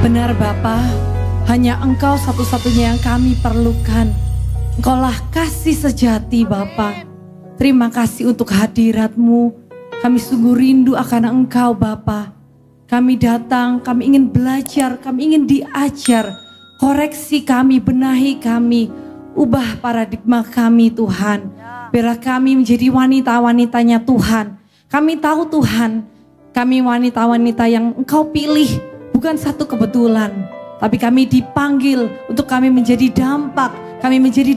Benar Bapa, hanya Engkau satu-satunya yang kami perlukan. Engkaulah kasih sejati Bapa. Terima kasih untuk hadirat-Mu. Kami sungguh rindu akan Engkau Bapa. Kami datang, kami ingin belajar, kami ingin diajar. Koreksi kami, benahi kami. Ubah paradigma kami Tuhan. Biarlah kami menjadi wanita-wanitanya Tuhan. Kami tahu Tuhan, kami wanita-wanita yang Engkau pilih. Bukan satu kebetulan, tapi kami dipanggil untuk kami menjadi dampak. Kami menjadi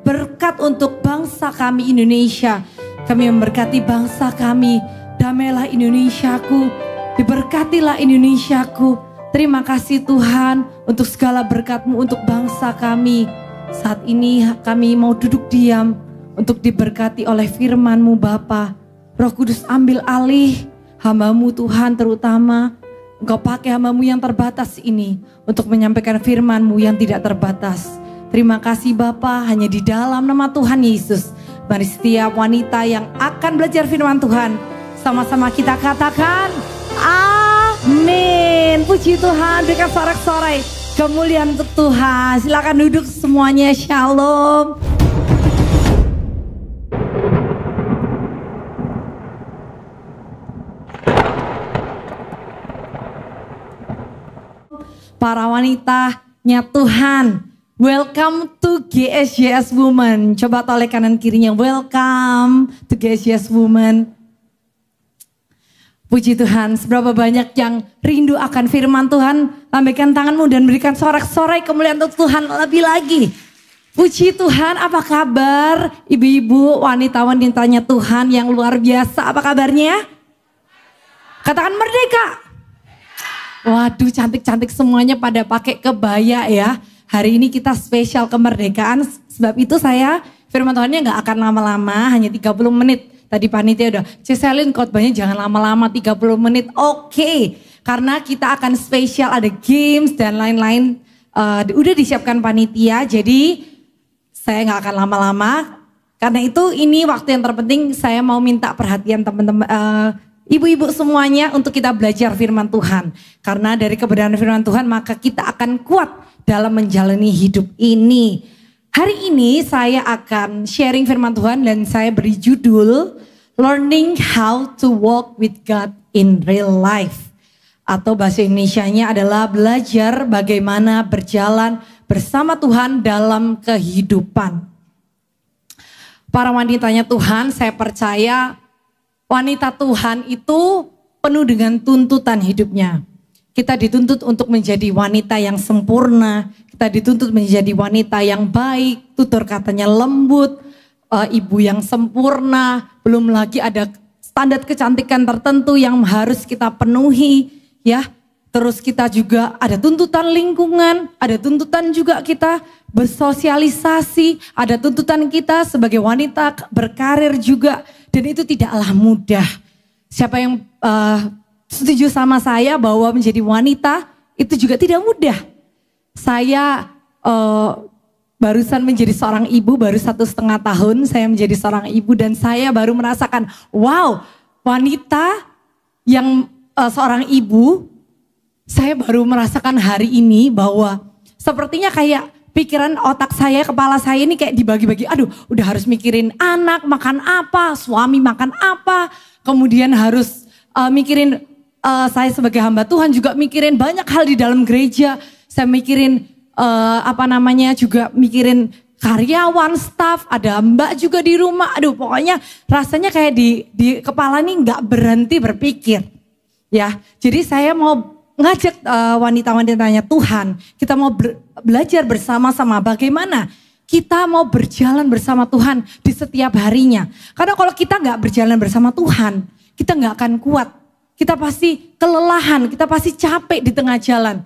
berkat untuk bangsa kami Indonesia. Kami memberkati bangsa kami. Damailah Indonesiaku, diberkatilah Indonesiaku. Terima kasih Tuhan untuk segala berkat-Mu untuk bangsa kami. Saat ini kami mau duduk diam untuk diberkati oleh firman-Mu Bapa. Roh Kudus ambil alih hamba-Mu Tuhan, terutama Engkau pakai hamba-Mu yang terbatas ini untuk menyampaikan firman-Mu yang tidak terbatas. Terima kasih Bapa, hanya di dalam nama Tuhan Yesus. Mari setiap wanita yang akan belajar firman Tuhan, sama-sama kita katakan amin. Puji Tuhan, berikan sorak-sorai kemuliaan untuk Tuhan. Silakan duduk semuanya, shalom. Para wanitanya Tuhan, welcome to GSJS Women. Coba toleh kanan kirinya, welcome to GSJS Women. Puji Tuhan, seberapa banyak yang rindu akan firman Tuhan. Lambaikan tanganmu dan berikan sorak-sorai kemuliaan untuk Tuhan lebih lagi. Puji Tuhan, apa kabar ibu-ibu wanita-wanitanya Tuhan yang luar biasa, apa kabarnya? Katakan merdeka. Waduh, cantik-cantik semuanya pada pakai kebaya ya. Hari ini kita spesial kemerdekaan. Sebab itu saya firman Tuhannya gak akan lama-lama, hanya 30 menit. Tadi panitia udah, Ceselin khotbahnya jangan lama-lama 30 menit. Oke, karena kita akan spesial, ada games dan lain-lain. Udah disiapkan panitia, jadi saya gak akan lama-lama. Karena itu ini waktu yang terpenting, saya mau minta perhatian teman-teman, ibu-ibu semuanya untuk kita belajar firman Tuhan. Karena dari kebenaran firman Tuhan maka kita akan kuat dalam menjalani hidup ini. Hari ini saya akan sharing firman Tuhan dan saya beri judul Learning How to Walk with God in Real Life. Atau bahasa Indonesianya adalah belajar bagaimana berjalan bersama Tuhan dalam kehidupan. Para wanitanya Tuhan, saya percaya wanita Tuhan itu penuh dengan tuntutan hidupnya. Kita dituntut untuk menjadi wanita yang sempurna. Kita dituntut menjadi wanita yang baik. Tutur katanya lembut. Ibu yang sempurna. Belum lagi ada standar kecantikan tertentu yang harus kita penuhi. Ya, terus kita juga ada tuntutan lingkungan. Ada tuntutan juga kita bersosialisasi. Ada tuntutan kita sebagai wanita berkarir juga. Dan itu tidaklah mudah. Siapa yang setuju sama saya bahwa menjadi wanita itu juga tidak mudah. Saya barusan menjadi seorang ibu, baru 1,5 tahun saya menjadi seorang ibu. Dan saya baru merasakan, wow, wanita yang seorang ibu, saya baru merasakan hari ini bahwa sepertinya kayak pikiran otak saya, kepala saya ini kayak dibagi-bagi. Aduh, udah harus mikirin anak makan apa, suami makan apa. Kemudian harus mikirin saya sebagai hamba Tuhan juga mikirin banyak hal di dalam gereja. Saya mikirin juga mikirin karyawan, staff, ada mbak juga di rumah. Aduh, pokoknya rasanya kayak di kepala ini nggak berhenti berpikir. Ya, jadi saya mau ngajak wanita-wanitanya Tuhan, kita mau belajar bersama-sama bagaimana kita mau berjalan bersama Tuhan di setiap harinya. Karena kalau kita gak berjalan bersama Tuhan, kita gak akan kuat. Kita pasti kelelahan, kita pasti capek di tengah jalan.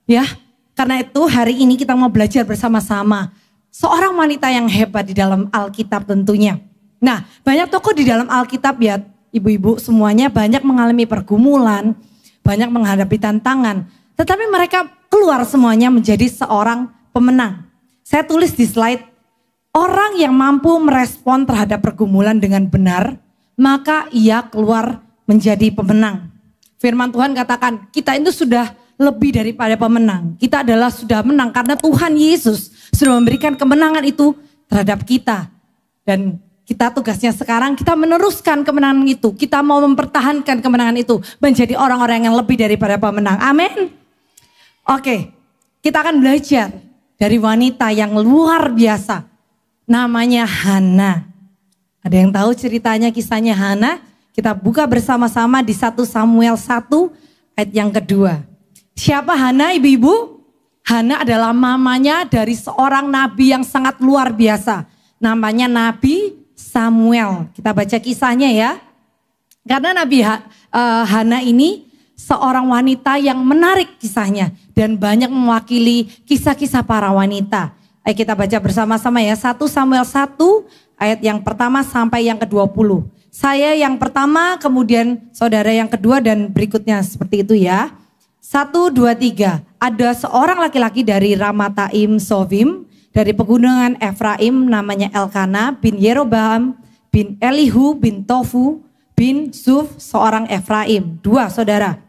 Ya, karena itu hari ini kita mau belajar bersama-sama. Seorang wanita yang hebat di dalam Alkitab tentunya. Nah, banyak tokoh di dalam Alkitab ya, ibu-ibu semuanya banyak mengalami pergumulan, banyak menghadapi tantangan. Tetapi mereka keluar semuanya menjadi seorang pemenang. Saya tulis di slide, orang yang mampu merespon terhadap pergumulan dengan benar, maka ia keluar menjadi pemenang. Firman Tuhan katakan, kita itu sudah lebih daripada pemenang. Kita adalah sudah menang karena Tuhan Yesus sudah memberikan kemenangan itu terhadap kita. Dan kita tugasnya sekarang kita meneruskan kemenangan itu. Kita mau mempertahankan kemenangan itu menjadi orang-orang yang lebih daripada pemenang. Amin. Oke, kita akan belajar dari wanita yang luar biasa. Namanya Hana. Ada yang tahu ceritanya, kisahnya Hana? Kita buka bersama-sama di 1 Samuel 1 ayat yang kedua. Siapa Hana, ibu-ibu? Hana adalah mamanya dari seorang nabi yang sangat luar biasa. Namanya Nabi Samuel. Kita baca kisahnya ya. Karena Nabi Hana ini seorang wanita yang menarik kisahnya. Dan banyak mewakili kisah-kisah para wanita. Ayo kita baca bersama-sama ya. 1 Samuel 1 ayat yang pertama sampai yang ke-20. Saya yang pertama, kemudian saudara yang kedua dan berikutnya seperti itu ya. 1, 2, 3. Ada seorang laki-laki dari Ramataim Sovim, dari pegunungan Efraim, namanya Elkana bin Yeroboam bin Elihu bin Tofu bin Zuf, seorang Efraim. 2 saudara.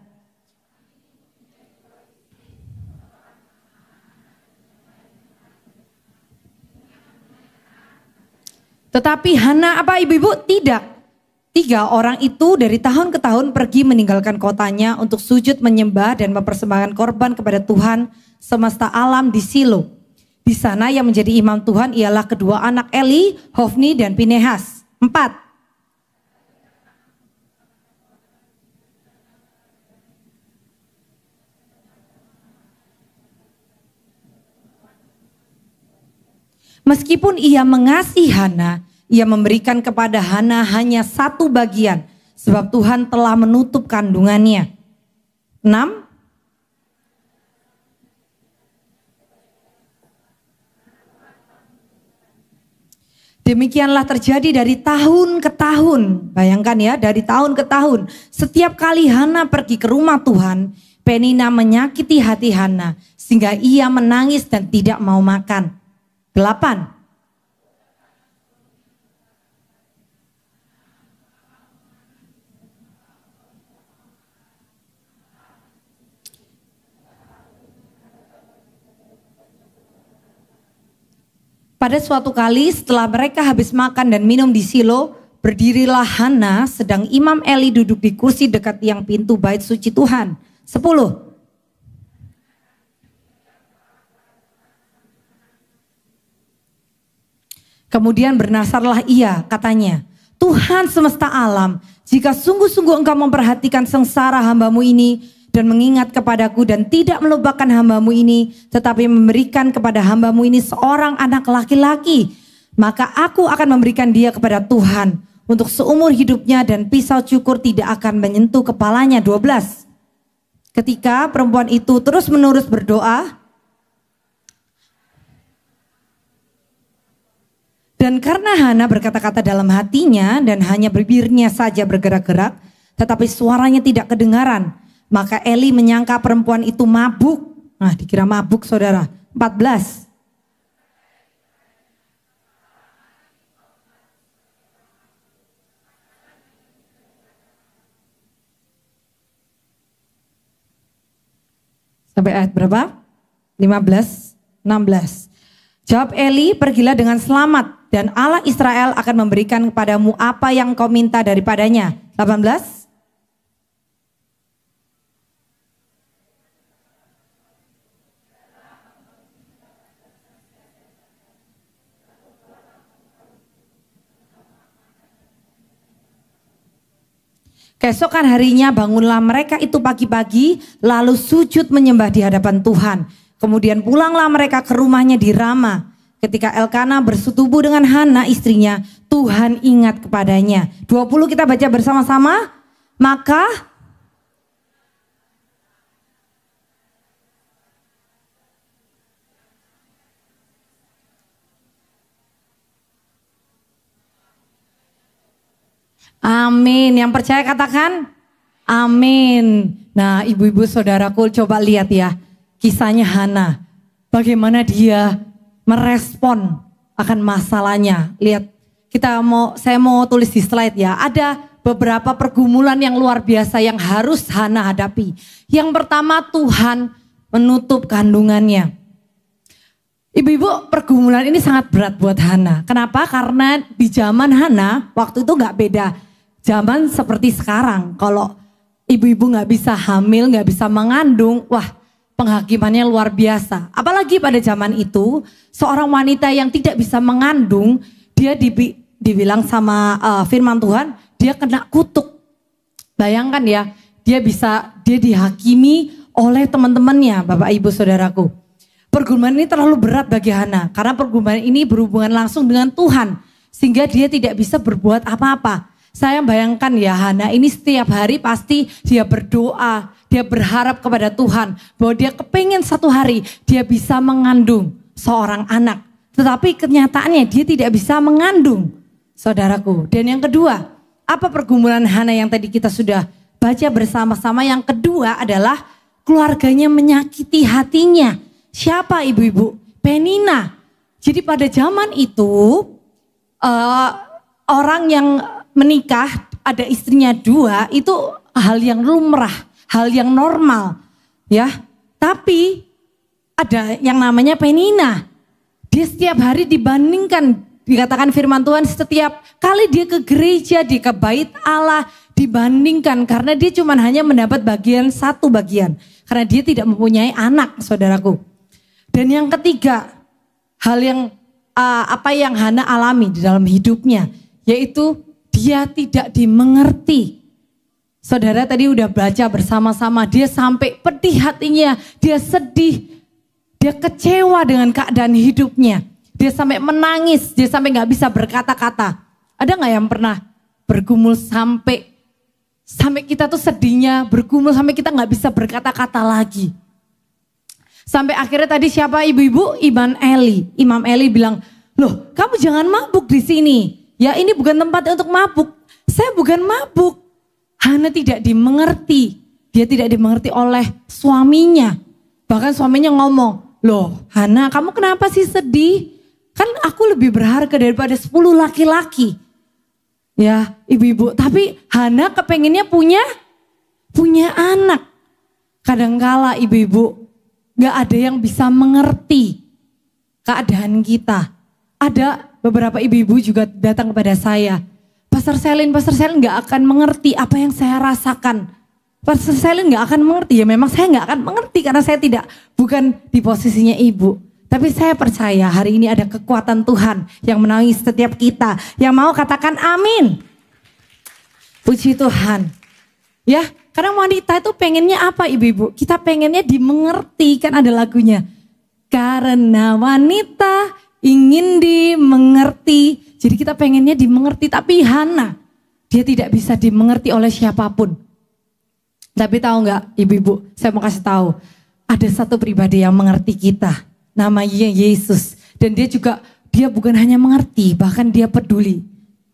Tetapi Hana apa ibu-ibu? Tidak. 3 orang itu dari tahun ke tahun pergi meninggalkan kotanya untuk sujud menyembah dan mempersembahkan korban kepada Tuhan semesta alam di Silo. Di sana yang menjadi imam Tuhan ialah kedua anak Eli, Hofni dan Pinehas. 4. Meskipun ia mengasihi Hana, ia memberikan kepada Hana hanya 1 bagian, sebab Tuhan telah menutup kandungannya. 6. Demikianlah terjadi dari tahun ke tahun. Bayangkan ya, dari tahun ke tahun. Setiap kali Hana pergi ke rumah Tuhan, Penina menyakiti hati Hana, sehingga ia menangis dan tidak mau makan. 8. Pada suatu kali setelah mereka habis makan dan minum di Silo, berdirilah Hana sedang Imam Eli duduk di kursi dekat tiang pintu bait suci Tuhan. 10. Kemudian bernasarlah ia, katanya, Tuhan semesta alam, jika sungguh-sungguh engkau memperhatikan sengsara hambamu ini, dan mengingat kepadaku dan tidak melupakan hambamu ini, tetapi memberikan kepada hambamu ini seorang anak laki-laki, maka aku akan memberikan dia kepada Tuhan untuk seumur hidupnya dan pisau cukur tidak akan menyentuh kepalanya. 12. Ketika perempuan itu terus-menerus berdoa, dan karena Hana berkata-kata dalam hatinya dan hanya bibirnya saja bergerak-gerak, tetapi suaranya tidak kedengaran, maka Eli menyangka perempuan itu mabuk. Nah, dikira mabuk saudara. 14. Sampai ayat berapa? 15, 16. Jawab Eli, pergilah dengan selamat dan Allah Israel akan memberikan kepadamu apa yang kau minta daripadanya. 18. Keesokan harinya bangunlah mereka itu pagi-pagi lalu sujud menyembah di hadapan Tuhan. Kemudian pulanglah mereka ke rumahnya di Rama. Ketika Elkana bersetubuh dengan Hana istrinya, Tuhan ingat kepadanya. 20 kita baca bersama-sama. Maka amin. Yang percaya katakan amin. Nah, ibu-ibu saudaraku, coba lihat ya kisahnya Hana. Bagaimana dia merespon akan masalahnya. Lihat, saya mau tulis di slide ya. Ada beberapa pergumulan yang luar biasa yang harus Hana hadapi. Yang pertama, Tuhan menutup kandungannya. Ibu-ibu, pergumulan ini sangat berat buat Hana. Kenapa? Karena di zaman Hana waktu itu gak beda zaman seperti sekarang. Kalau ibu-ibu gak bisa hamil, gak bisa mengandung, wah, penghakimannya luar biasa. Apalagi pada zaman itu, seorang wanita yang tidak bisa mengandung, dia dibilang sama firman Tuhan, dia kena kutuk. Bayangkan ya, dia dihakimi oleh teman-temannya, Bapak Ibu Saudaraku. Pergumulan ini terlalu berat bagi Hana, karena pergumulan ini berhubungan langsung dengan Tuhan, sehingga dia tidak bisa berbuat apa-apa. Saya bayangkan ya, Hana ini setiap hari pasti dia berdoa, dia berharap kepada Tuhan bahwa dia kepengen satu hari dia bisa mengandung seorang anak. Tetapi kenyataannya dia tidak bisa mengandung, saudaraku. Dan yang kedua, apa pergumulan Hana yang tadi kita sudah baca bersama-sama? Yang kedua adalah keluarganya menyakiti hatinya. Siapa ibu-ibu? Penina. Jadi pada zaman itu orang yang menikah ada istrinya 2 itu hal yang lumrah, hal yang normal, ya. Tapi ada yang namanya Penina. Dia setiap hari dibandingkan, dikatakan firman Tuhan, setiap kali dia ke gereja, dia ke bait Allah, dibandingkan karena dia cuma hanya mendapat satu bagian. Karena dia tidak mempunyai anak, saudaraku. Dan yang ketiga, hal yang apa yang Hana alami di dalam hidupnya, yaitu dia tidak dimengerti. Saudara tadi udah baca bersama-sama, dia sampai pedih hatinya, dia sedih, dia kecewa dengan keadaan hidupnya. Dia sampai menangis, dia sampai gak bisa berkata-kata. Ada gak yang pernah bergumul sampai kita tuh sedihnya, bergumul sampai kita gak bisa berkata-kata lagi. Sampai akhirnya tadi siapa ibu-ibu? Imam Eli bilang, loh kamu jangan mabuk di sini. Ya ini bukan tempat untuk mabuk. Saya bukan mabuk. Hana tidak dimengerti. Dia tidak dimengerti oleh suaminya. Bahkan suaminya ngomong, loh Hana kamu kenapa sih sedih? Kan aku lebih berharga daripada 10 laki-laki. Ya ibu-ibu, tapi Hana kepengennya punya anak. Kadangkala ibu-ibu gak ada yang bisa mengerti keadaan kita. Ada beberapa ibu-ibu juga datang kepada saya. Pastor Selin gak akan mengerti apa yang saya rasakan. Pastor Selin gak akan mengerti. Ya memang saya gak akan mengerti karena saya bukan di posisinya ibu. Tapi saya percaya hari ini ada kekuatan Tuhan yang menaungi setiap kita. Yang mau katakan amin. Puji Tuhan. Ya, karena wanita itu pengennya apa ibu-ibu? Kita pengennya dimengerti, kan ada lagunya. Karena wanita ingin dimengerti. Jadi kita pengennya dimengerti, tapi Hana dia tidak bisa dimengerti oleh siapapun. Tapi tahu nggak ibu-ibu, saya mau kasih tahu. Ada satu pribadi yang mengerti kita, namanya Yesus. Dan dia bukan hanya mengerti, bahkan dia peduli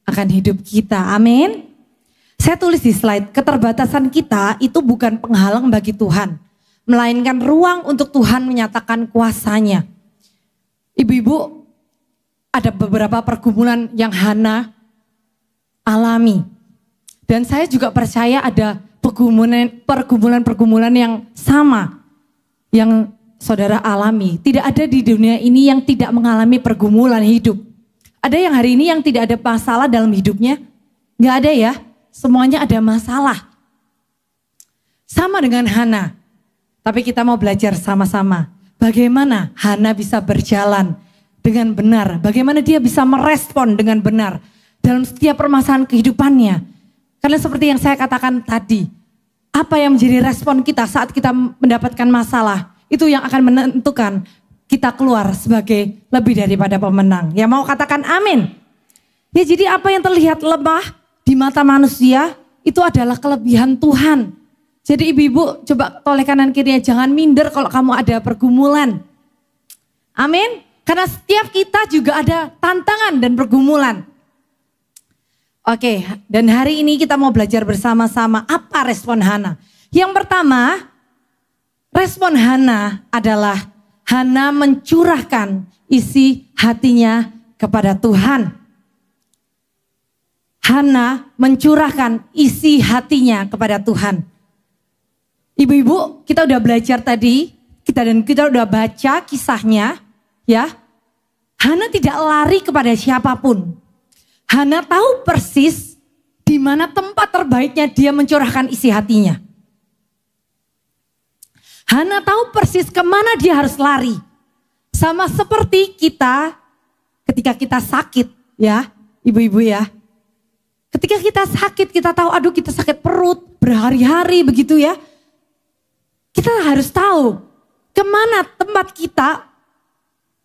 akan hidup kita. Amin. Saya tulis di slide, keterbatasan kita itu bukan penghalang bagi Tuhan, melainkan ruang untuk Tuhan menyatakan kuasanya. Ibu-ibu, ada beberapa pergumulan yang Hana alami. Dan saya juga percaya ada pergumulan yang sama yang saudara alami. Tidak ada di dunia ini yang tidak mengalami pergumulan hidup. Ada yang hari ini yang tidak ada masalah dalam hidupnya? Nggak ada ya. Semuanya ada masalah. Sama dengan Hana. Tapi kita mau belajar sama-sama. Bagaimana Hana bisa berjalan dengan benar. Bagaimana dia bisa merespon dengan benar. Dalam setiap permasalahan kehidupannya. Karena seperti yang saya katakan tadi. Apa yang menjadi respon kita saat kita mendapatkan masalah. Itu yang akan menentukan kita keluar sebagai lebih daripada pemenang. Ya mau katakan amin. Ya jadi apa yang terlihat lemah di mata manusia itu adalah kelebihan Tuhan. Jadi ibu-ibu coba toleh kanan kirinya, jangan minder kalau kamu ada pergumulan. Amin. Karena setiap kita juga ada tantangan dan pergumulan. Oke, dan hari ini kita mau belajar bersama-sama apa respon Hana. Yang pertama, respon Hana adalah Hana mencurahkan isi hatinya kepada Tuhan. Hana mencurahkan isi hatinya kepada Tuhan. Ibu-ibu, kita udah belajar tadi, kita udah baca kisahnya, ya. Hana tidak lari kepada siapapun. Hana tahu persis di mana tempat terbaiknya dia mencurahkan isi hatinya. Hana tahu persis kemana dia harus lari. Sama seperti kita ketika kita sakit, ya, ibu-ibu ya. Ketika kita sakit, kita tahu, aduh kita sakit perut berhari-hari begitu ya. Kita harus tahu kemana tempat kita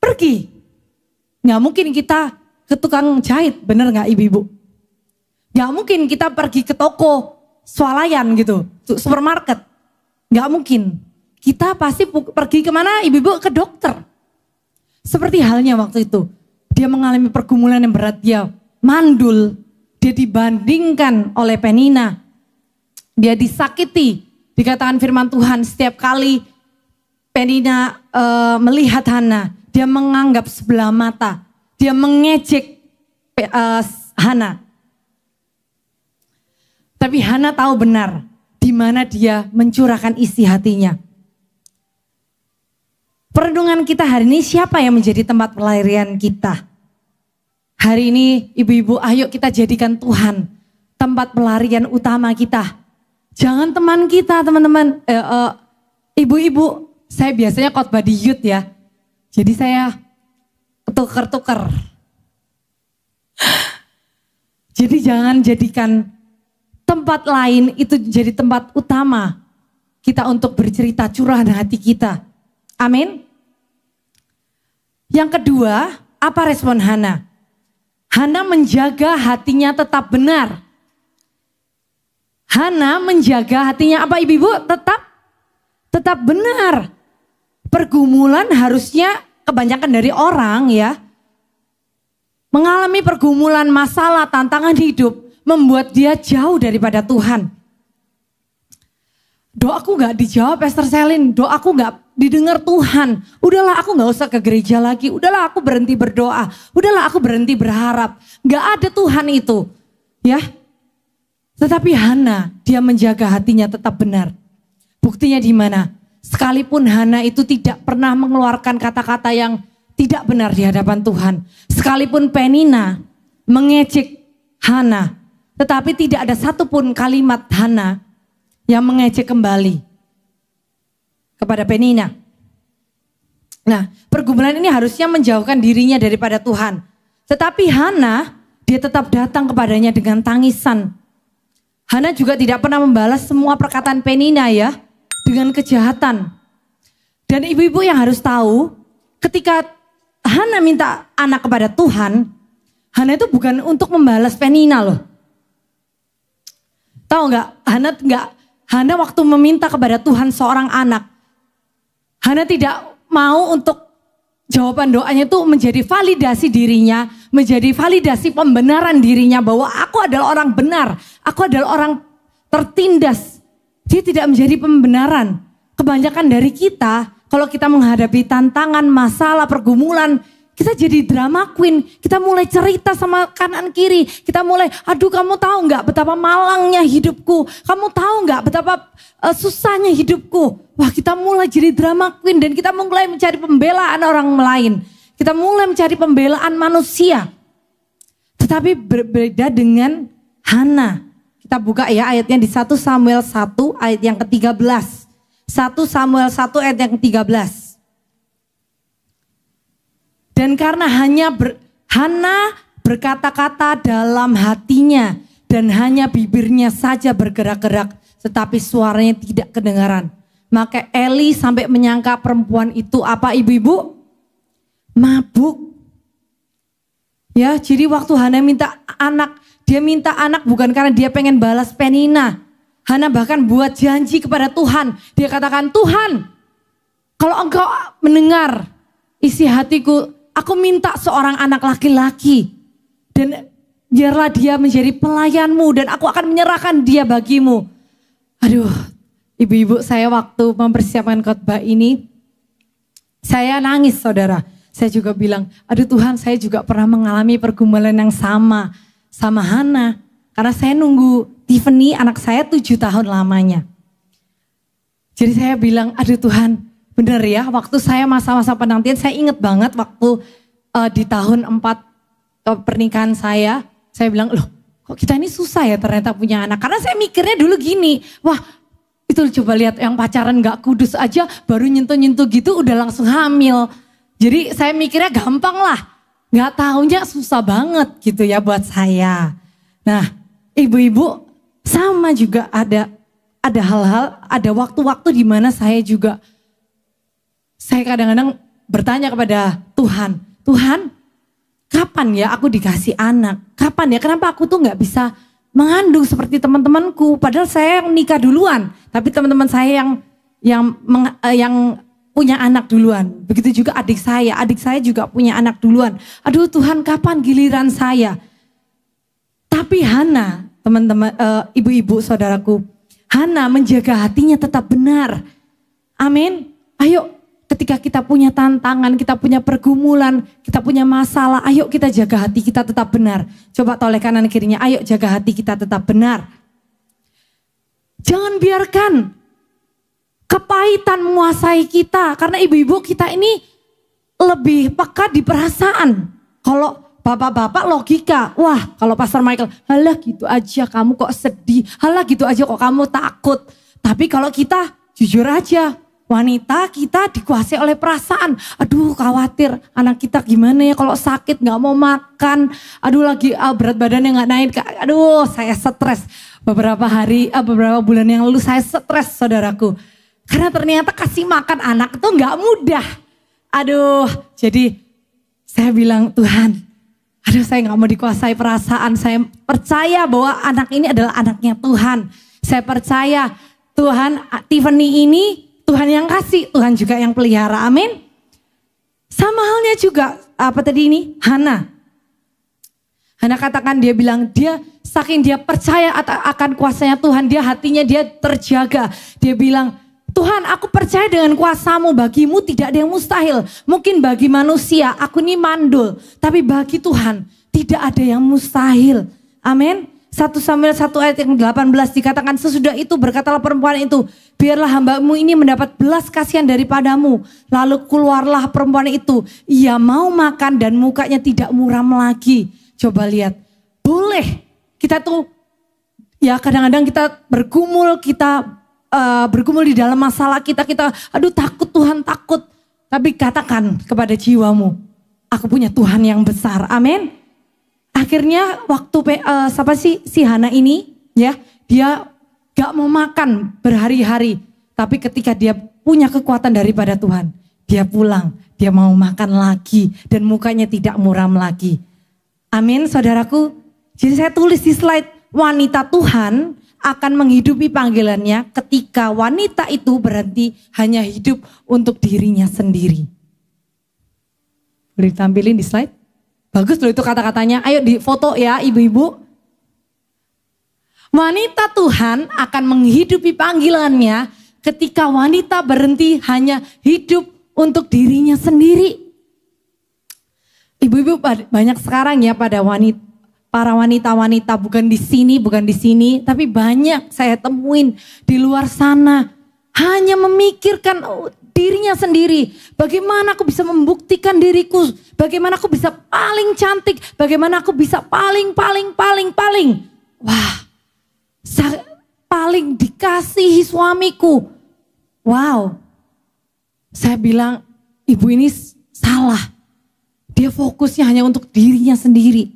pergi. Nggak mungkin kita ke tukang jahit, bener nggak ibu-ibu? Nggak mungkin kita pergi ke toko swalayan gitu, supermarket. Nggak mungkin. Kita pasti pergi kemana ibu-ibu? Ke dokter. Seperti halnya waktu itu. Dia mengalami pergumulan yang berat, dia mandul. Dia dibandingkan oleh Penina. Dia disakiti. Dikatakan firman Tuhan setiap kali Penina melihat Hana, dia menganggap sebelah mata. Dia mengejek Hana. Tapi Hana tahu benar di mana dia mencurahkan isi hatinya. Perenungan kita hari ini, siapa yang menjadi tempat pelarian kita? Hari ini ibu-ibu, ayo kita jadikan Tuhan tempat pelarian utama kita. Jangan teman kita, teman-teman. Ibu-ibu, saya biasanya khotbah di youth ya. Jadi saya tuker-tuker. Jadi jangan jadikan tempat lain itu jadi tempat utama kita untuk bercerita curahan hati kita. Amin. Yang kedua, apa respon Hana? Hana menjaga hatinya tetap benar. Hana menjaga hatinya apa ibu-ibu? Tetap benar. Pergumulan harusnya kebanyakan dari orang ya. Mengalami pergumulan, masalah, tantangan hidup membuat dia jauh daripada Tuhan. Doaku gak dijawab Pastor Selin, doaku gak didengar Tuhan. Udahlah aku gak usah ke gereja lagi, udahlah aku berhenti berdoa, udahlah aku berhenti berharap. Gak ada Tuhan itu, ya. Tetapi Hana, dia menjaga hatinya tetap benar. Buktinya di mana? Sekalipun Hana itu tidak pernah mengeluarkan kata-kata yang tidak benar di hadapan Tuhan. Sekalipun Penina mengejek Hana, tetapi tidak ada satupun kalimat Hana yang mengejek kembali kepada Penina. Nah, pergumulan ini harusnya menjauhkan dirinya daripada Tuhan. Tetapi Hana, dia tetap datang kepadanya dengan tangisan. Hana juga tidak pernah membalas semua perkataan Penina ya, dengan kejahatan. Dan ibu-ibu yang harus tahu, ketika Hana minta anak kepada Tuhan, Hana itu bukan untuk membalas Penina loh. Tahu nggak? Hana waktu meminta kepada Tuhan seorang anak, Hana tidak mau untuk jawaban doanya itu menjadi validasi dirinya, menjadi validasi pembenaran dirinya bahwa aku adalah orang benar, aku adalah orang tertindas. Dia tidak menjadi pembenaran. Kebanyakan dari kita, kalau kita menghadapi tantangan, masalah, pergumulan, kita jadi drama queen. Kita mulai cerita sama kanan kiri. Kita mulai, aduh kamu tahu nggak betapa malangnya hidupku. Kamu tahu nggak betapa susahnya hidupku. Wah, kita mulai jadi drama queen dan kita mulai mencari pembelaan orang lain. Kita mulai mencari pembelaan manusia. Tetapi berbeda dengan Hana. Kita buka ya ayatnya di 1 Samuel 1 ayat yang ke-13. 1 Samuel 1 ayat yang ke-13. Dan karena Hana berkata-kata dalam hatinya dan hanya bibirnya saja bergerak-gerak, tetapi suaranya tidak kedengaran. Maka Eli sampai menyangka perempuan itu apa ibu-ibu? Mabuk. Ya, jadi waktu Hana minta anak, dia minta anak bukan karena dia pengen balas Penina. Hana bahkan buat janji kepada Tuhan. Dia katakan, Tuhan, kalau engkau mendengar isi hatiku, aku minta seorang anak laki-laki. Dan biarlah dia menjadi pelayanmu dan aku akan menyerahkan dia bagimu. Aduh, ibu-ibu, saya waktu mempersiapkan khotbah ini, saya nangis saudara. Saya juga bilang, aduh Tuhan, saya juga pernah mengalami pergumulan yang sama Hana. Karena saya nunggu Tiffany anak saya 7 tahun lamanya. Jadi saya bilang, aduh Tuhan bener ya, waktu saya masa-masa penantian saya inget banget waktu di tahun 4 pernikahan saya bilang loh kok kita ini susah ya ternyata punya anak. Karena saya mikirnya dulu gini, wah itu coba lihat yang pacaran gak kudus aja baru nyentuh-nyentuh gitu udah langsung hamil. Jadi saya mikirnya gampang lah, gak taunya susah banget gitu ya buat saya. Nah ibu-ibu sama juga ada hal-hal, ada waktu-waktu di mana saya kadang-kadang bertanya kepada Tuhan, Tuhan kapan ya aku dikasih anak? Kapan ya, kenapa aku tuh gak bisa mengandung seperti teman-temanku? Padahal saya yang nikah duluan, tapi teman-teman saya yang punya anak duluan. Begitu juga adik saya juga punya anak duluan. Aduh Tuhan kapan giliran saya? Tapi Hana, teman-teman, ibu-ibu, saudaraku, Hana menjaga hatinya tetap benar. Amin. Ayo ketika kita punya tantangan, kita punya pergumulan, kita punya masalah, ayo kita jaga hati kita tetap benar. Coba toleh kanan kirinya, ayo jaga hati kita tetap benar. Jangan biarkan kepahitan menguasai kita. Karena ibu-ibu kita ini lebih peka di perasaan. Kalau bapak-bapak logika, wah kalau Pastor Michael, halah gitu aja kamu kok sedih, halah gitu aja kok kamu takut. Tapi kalau kita jujur aja, wanita kita dikuasai oleh perasaan. Aduh khawatir anak kita gimana ya kalau sakit gak mau makan. Aduh lagi berat badannya gak naik. Aduh saya stres. Beberapa bulan yang lalu saya stres saudaraku. Karena ternyata kasih makan anak itu gak mudah. Aduh jadi saya bilang Tuhan, aduh saya gak mau dikuasai perasaan. Saya percaya bahwa anak ini adalah anaknya Tuhan. Saya percaya Tuhan, Tiffany ini Tuhan yang kasih, Tuhan juga yang pelihara, amin. Sama halnya juga, Hana. Hana katakan dia bilang, saking dia percaya akan kuasanya Tuhan, hatinya dia terjaga. Dia bilang, Tuhan aku percaya dengan kuasamu, bagimu tidak ada yang mustahil. Mungkin bagi manusia, aku ini mandul. Tapi bagi Tuhan, tidak ada yang mustahil. Amin. 1 Samuel 1 ayat yang 18 dikatakan, sesudah itu berkatalah perempuan itu, biarlah hambamu ini mendapat belas kasihan daripadamu. Lalu keluarlah perempuan itu, ia mau makan dan mukanya tidak muram lagi. Coba lihat, boleh kita tuh ya kadang-kadang kita bergumul di dalam masalah kita aduh takut Tuhan takut. Tapi katakan kepada jiwamu, aku punya Tuhan yang besar, amin. Akhirnya waktu si Hana ini ya dia gak mau makan berhari-hari. Tapi ketika dia punya kekuatan daripada Tuhan, dia pulang, dia mau makan lagi dan mukanya tidak muram lagi. Amin saudaraku. Jadi saya tulis di slide, wanita Tuhan akan menghidupi panggilannya ketika wanita itu berhenti hanya hidup untuk dirinya sendiri. Boleh ditampilin di slide? Bagus loh itu kata-katanya, ayo di foto ya ibu-ibu. Wanita Tuhan akan menghidupi panggilannya ketika wanita berhenti hanya hidup untuk dirinya sendiri. Ibu-ibu banyak sekarang ya para wanita-wanita bukan di sini, tapi banyak saya temuin di luar sana hanya memikirkan dirinya sendiri. Bagaimana aku bisa membuktikan diriku? Bagaimana aku bisa paling cantik? Bagaimana aku bisa paling. Wah, paling dikasihi suamiku. Wow, saya bilang ibu ini salah. Dia fokusnya hanya untuk dirinya sendiri.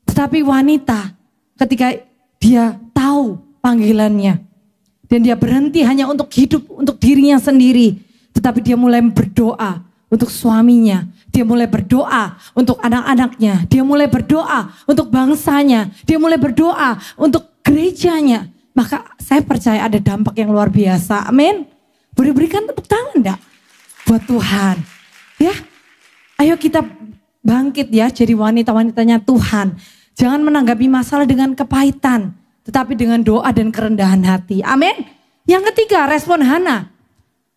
Tetapi wanita ketika dia tahu panggilannya dan dia berhenti hanya untuk hidup untuk dirinya sendiri. Tetapi dia mulai berdoa untuk suaminya. Dia mulai berdoa untuk anak-anaknya. Dia mulai berdoa untuk bangsanya. Dia mulai berdoa untuk gerejanya. Maka saya percaya ada dampak yang luar biasa. Amin. Boleh berikan tepuk tangan enggak? Buat Tuhan. Ya. Ayo kita bangkit ya jadi wanita-wanitanya Tuhan. Jangan menanggapi masalah dengan kepahitan. Tetapi dengan doa dan kerendahan hati. Amin. Yang ketiga respon Hana.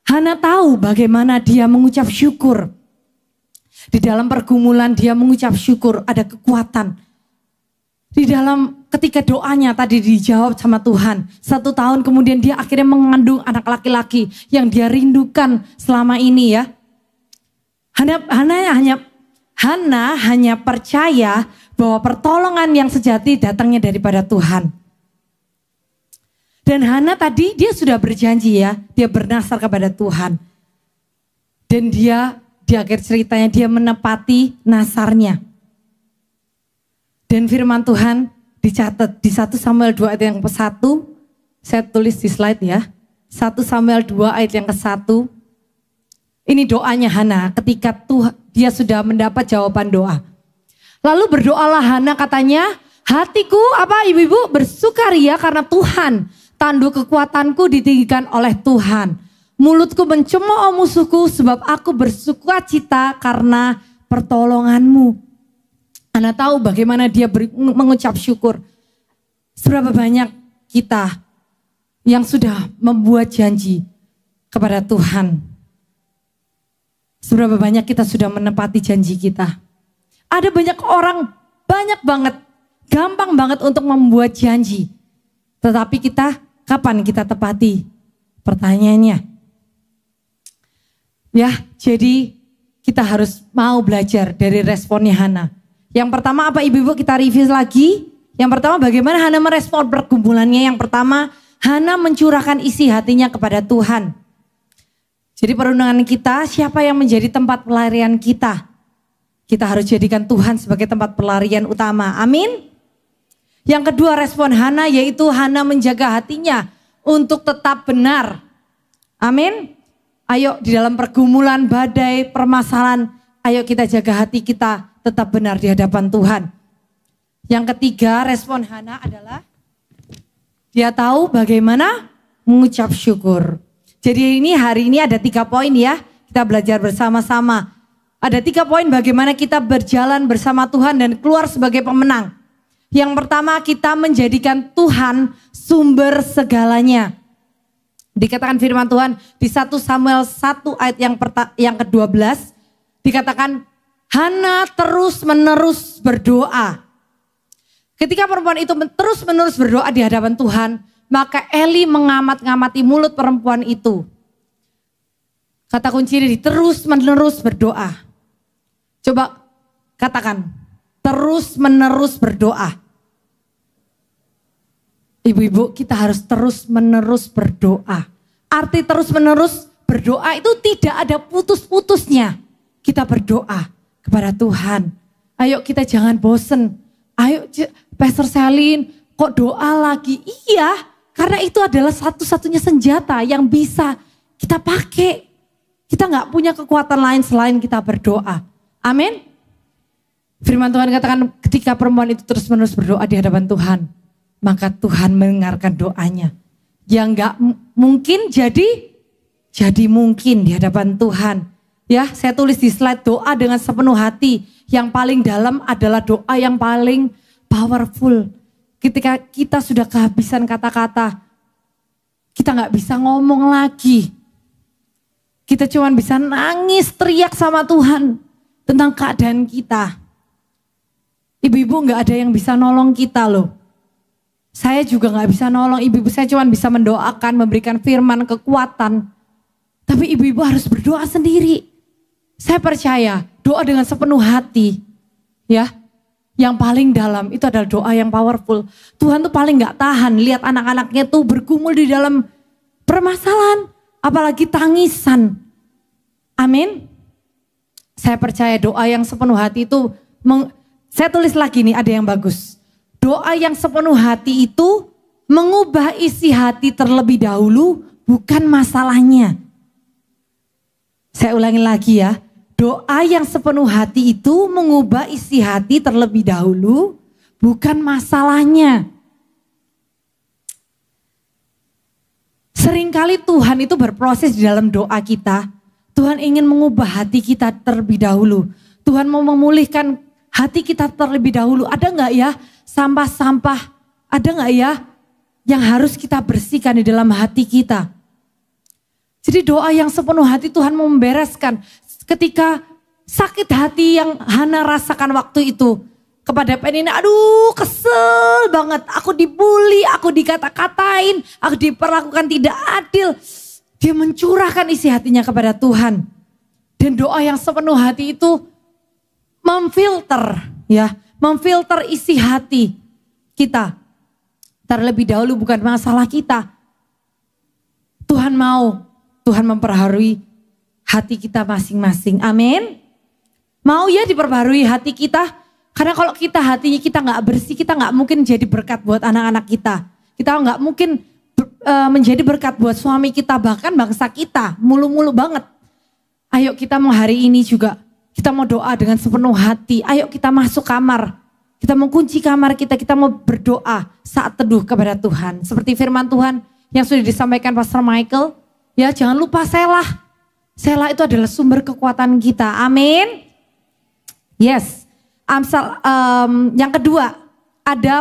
Hana tahu bagaimana dia mengucap syukur. Di dalam pergumulan dia mengucap syukur, ada kekuatan. Di dalam ketika doanya tadi dijawab sama Tuhan, 1 tahun kemudian dia akhirnya mengandung anak laki-laki yang dia rindukan selama ini ya. Hana hanya percaya bahwa pertolongan yang sejati datangnya daripada Tuhan. Dan Hana tadi dia sudah berjanji ya, dia bernasar kepada Tuhan. Dan dia di akhir ceritanya dia menepati nasarnya. Dan firman Tuhan dicatat di 1 Samuel 2 ayat yang ke-1. Saya tulis di slide ya. 1 Samuel 2 ayat yang ke-1. Ini doanya Hana ketika dia sudah mendapat jawaban doa. Lalu berdoalah Hana katanya, hatiku ibu-ibu bersukaria karena Tuhan. Tanduk kekuatanku ditinggikan oleh Tuhan. Mulutku mencemooh musuhku sebab aku bersukacita karena pertolonganmu. Hana tahu bagaimana dia mengucap syukur. Seberapa banyak kita yang sudah membuat janji kepada Tuhan. Seberapa banyak kita sudah menepati janji kita. Ada banyak orang, banyak banget, gampang banget untuk membuat janji. Tetapi kapan kita tepati? Pertanyaannya. Ya, jadi kita harus mau belajar dari responnya Hana. Yang pertama apa ibu-ibu kita review lagi. Yang pertama bagaimana Hana merespon pergumulannya. Yang pertama Hana mencurahkan isi hatinya kepada Tuhan. Jadi perundungan kita, siapa yang menjadi tempat pelarian kita? Kita harus jadikan Tuhan sebagai tempat pelarian utama. Amin. Yang kedua respon Hana yaitu Hana menjaga hatinya untuk tetap benar. Amin. Ayo di dalam pergumulan, badai, permasalahan, ayo kita jaga hati kita tetap benar di hadapan Tuhan. Yang ketiga respon Hana adalah dia tahu bagaimana mengucap syukur. Jadi hari ini ada 3 poin ya, kita belajar bersama-sama. Ada 3 poin bagaimana kita berjalan bersama Tuhan dan keluar sebagai pemenang. Yang pertama kita menjadikan Tuhan sumber segalanya. Dikatakan firman Tuhan di 1 Samuel 1 ayat yang ke-12. Dikatakan Hana terus-menerus berdoa. Ketika perempuan itu terus-menerus berdoa di hadapan Tuhan, maka Eli mengamat-ngamati mulut perempuan itu. Kata kunci ini terus-menerus berdoa. Coba katakan, terus-menerus berdoa. Ibu-ibu, kita harus terus-menerus berdoa. Arti terus-menerus berdoa itu tidak ada putus-putusnya. Kita berdoa kepada Tuhan. Ayo kita jangan bosen. Ayo Pastor Selin, kok doa lagi? Iya, karena itu adalah satu-satunya senjata yang bisa kita pakai. Kita gak punya kekuatan lain selain kita berdoa. Amin. Firman Tuhan katakan ketika perempuan itu terus-menerus berdoa di hadapan Tuhan, maka Tuhan mendengarkan doanya. Yang gak mungkin jadi mungkin di hadapan Tuhan. Ya, saya tulis di slide doa dengan sepenuh hati. Yang paling dalam adalah doa yang paling powerful. Ketika kita sudah kehabisan kata-kata, kita gak bisa ngomong lagi. Kita cuma bisa nangis, teriak sama Tuhan tentang keadaan kita. Ibu-ibu gak ada yang bisa nolong kita loh. Saya juga gak bisa nolong ibu-ibu, saya cuma bisa mendoakan, memberikan firman, kekuatan. Tapi ibu-ibu harus berdoa sendiri. Saya percaya doa dengan sepenuh hati, ya, yang paling dalam itu adalah doa yang powerful. Tuhan tuh paling gak tahan lihat anak-anaknya tuh bergumul di dalam permasalahan, apalagi tangisan. Amin. Saya percaya doa yang sepenuh hati itu, saya tulis lagi nih ada yang bagus. Doa yang sepenuh hati itu mengubah isi hati terlebih dahulu, bukan masalahnya. Saya ulangi lagi ya. Doa yang sepenuh hati itu mengubah isi hati terlebih dahulu, bukan masalahnya. Seringkali Tuhan itu berproses di dalam doa kita. Tuhan ingin mengubah hati kita terlebih dahulu. Tuhan mau memulihkan hati kita terlebih dahulu. Ada gak ya sampah-sampah? Ada gak ya yang harus kita bersihkan di dalam hati kita? Jadi doa yang sepenuh hati Tuhan mau membereskan. Ketika sakit hati yang Hana rasakan waktu itu, kepada Penina, aduh kesel banget, aku dibully, aku dikata-katain, aku diperlakukan tidak adil. Dia mencurahkan isi hatinya kepada Tuhan. Dan doa yang sepenuh hati itu memfilter isi hati kita. Terlebih dahulu bukan masalah kita. Tuhan memperbarui hati kita masing-masing. Amin. Mau ya diperbarui hati kita. Karena kalau hatinya kita gak bersih, kita gak mungkin jadi berkat buat anak-anak kita. Kita gak mungkin menjadi berkat buat suami kita, bahkan bangsa kita. Mulu-mulu banget. Ayo kita mau hari ini juga, kita mau doa dengan sepenuh hati. Ayo kita masuk kamar. Kita mau kunci kamar kita mau berdoa saat teduh kepada Tuhan. Seperti firman Tuhan yang sudah disampaikan Pastor Michael. Ya jangan lupa Selah. Selah itu adalah sumber kekuatan kita. Amin. Yes. Amsal yang kedua ada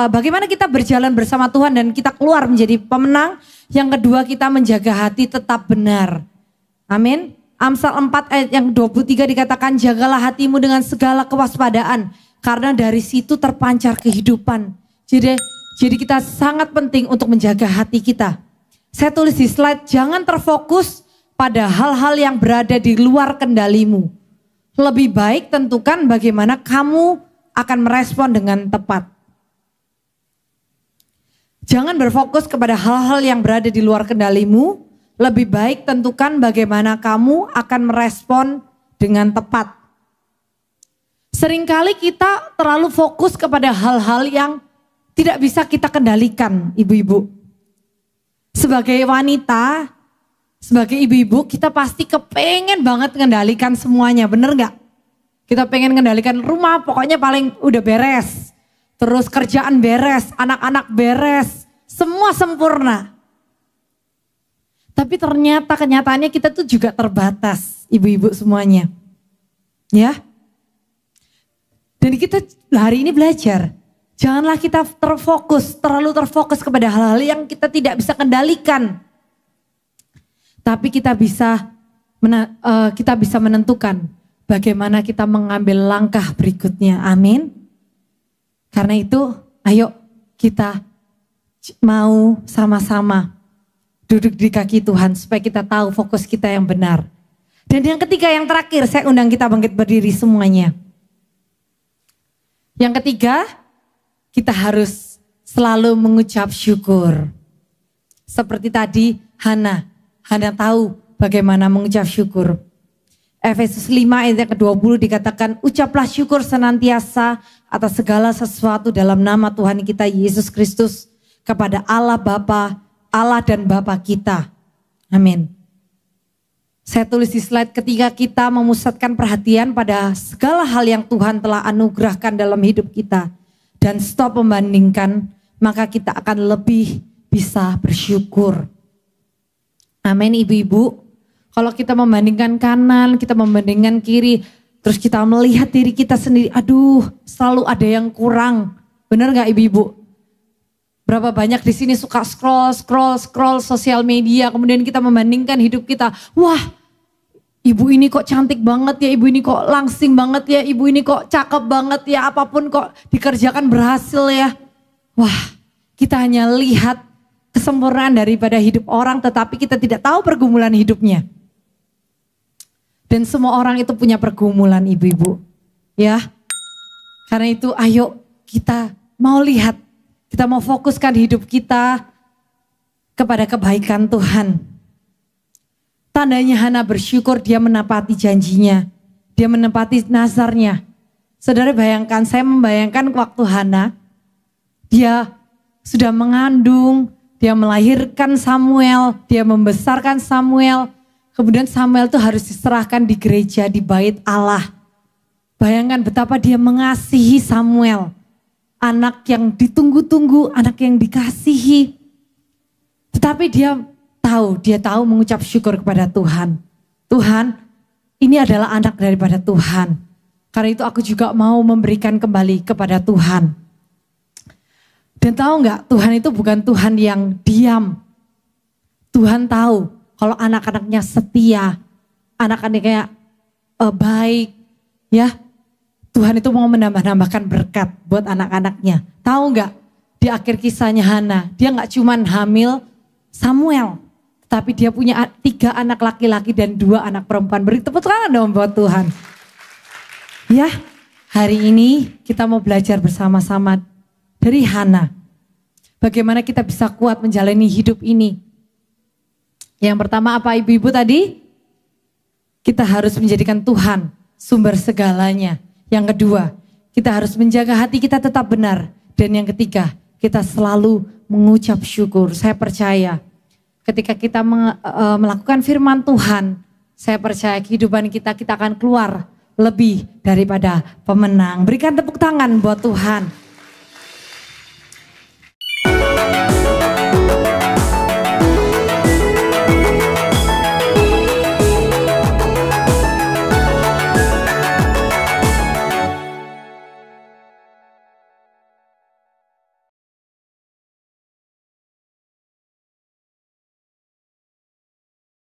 bagaimana kita berjalan bersama Tuhan dan kita keluar menjadi pemenang. Yang kedua kita menjaga hati tetap benar. Amin. Amsal 4 ayat yang 23 dikatakan jagalah hatimu dengan segala kewaspadaan karena dari situ terpancar kehidupan. Jadi kita sangat penting untuk menjaga hati kita. Saya tulis di slide jangan terfokus pada hal-hal yang berada di luar kendalimu. Lebih baik tentukan bagaimana kamu akan merespon dengan tepat. Jangan berfokus kepada hal-hal yang berada di luar kendalimu. Lebih baik tentukan bagaimana kamu akan merespon dengan tepat. Seringkali kita terlalu fokus kepada hal-hal yang tidak bisa kita kendalikan, ibu-ibu. Sebagai wanita, sebagai ibu-ibu kita pasti kepengen banget mengendalikan semuanya, bener gak? Kita pengen mengendalikan rumah, pokoknya paling udah beres. Terus kerjaan beres, anak-anak beres, semua sempurna. Tapi ternyata kenyataannya kita tuh juga terbatas, ibu-ibu semuanya. Ya. Dan kita hari ini belajar, janganlah kita terlalu terfokus kepada hal-hal yang kita tidak bisa kendalikan. Tapi kita bisa menentukan bagaimana kita mengambil langkah berikutnya. Amin. Karena itu ayo kita mau sama-sama duduk di kaki Tuhan supaya kita tahu fokus kita yang benar. Dan yang ketiga yang terakhir saya undang kita bangkit berdiri semuanya. Yang ketiga kita harus selalu mengucap syukur. Seperti tadi Hana tahu bagaimana mengucap syukur. Efesus 5 ayat yang ke-20 dikatakan ucaplah syukur senantiasa atas segala sesuatu dalam nama Tuhan kita Yesus Kristus kepada Allah dan Bapa kita. Amin. Saya tulis di slide ketika kita memusatkan perhatian pada segala hal yang Tuhan telah anugerahkan dalam hidup kita dan stop membandingkan, maka kita akan lebih bisa bersyukur. Amin ibu-ibu. Kalau kita membandingkan kanan, kita membandingkan kiri, terus kita melihat diri kita sendiri, aduh selalu ada yang kurang. Benar gak ibu-ibu? Berapa banyak di sini suka scroll sosial media, kemudian kita membandingkan hidup kita. Wah, ibu ini kok cantik banget ya, ibu ini kok langsing banget ya, ibu ini kok cakep banget ya, apapun kok dikerjakan berhasil ya. Wah, kita hanya lihat kesempurnaan daripada hidup orang, tetapi kita tidak tahu pergumulan hidupnya. Dan semua orang itu punya pergumulan ibu-ibu. Ya, karena itu ayo kita mau lihat. Kita mau fokuskan hidup kita kepada kebaikan Tuhan. Tandanya Hana bersyukur dia menepati janjinya. Dia menepati nazarnya. Saudara bayangkan, saya membayangkan waktu Hana, dia sudah mengandung, dia melahirkan Samuel, dia membesarkan Samuel. Kemudian Samuel itu harus diserahkan di gereja, di bait Allah. Bayangkan betapa dia mengasihi Samuel. Anak yang ditunggu-tunggu, anak yang dikasihi. Tetapi dia tahu mengucap syukur kepada Tuhan. Tuhan, ini adalah anak daripada Tuhan. Karena itu aku juga mau memberikan kembali kepada Tuhan. Dan tahu nggak, Tuhan itu bukan Tuhan yang diam. Tuhan tahu kalau anak-anaknya setia, anak-anaknya baik, ya. Tuhan itu mau menambah-nambahkan berkat buat anak-anaknya. Tahu nggak? Di akhir kisahnya Hana, dia nggak cuman hamil Samuel, tapi dia punya 3 anak laki-laki dan 2 anak perempuan. Beri tepuk tangan dong buat Tuhan. Ya, hari ini kita mau belajar bersama-sama dari Hana. Bagaimana kita bisa kuat menjalani hidup ini. Yang pertama apa ibu-ibu tadi? Kita harus menjadikan Tuhan sumber segalanya. Yang kedua, kita harus menjaga hati kita tetap benar. Dan yang ketiga, kita selalu mengucap syukur. Saya percaya ketika kita melakukan firman Tuhan, saya percaya kehidupan kita akan keluar lebih daripada pemenang. Berikan tepuk tangan buat Tuhan.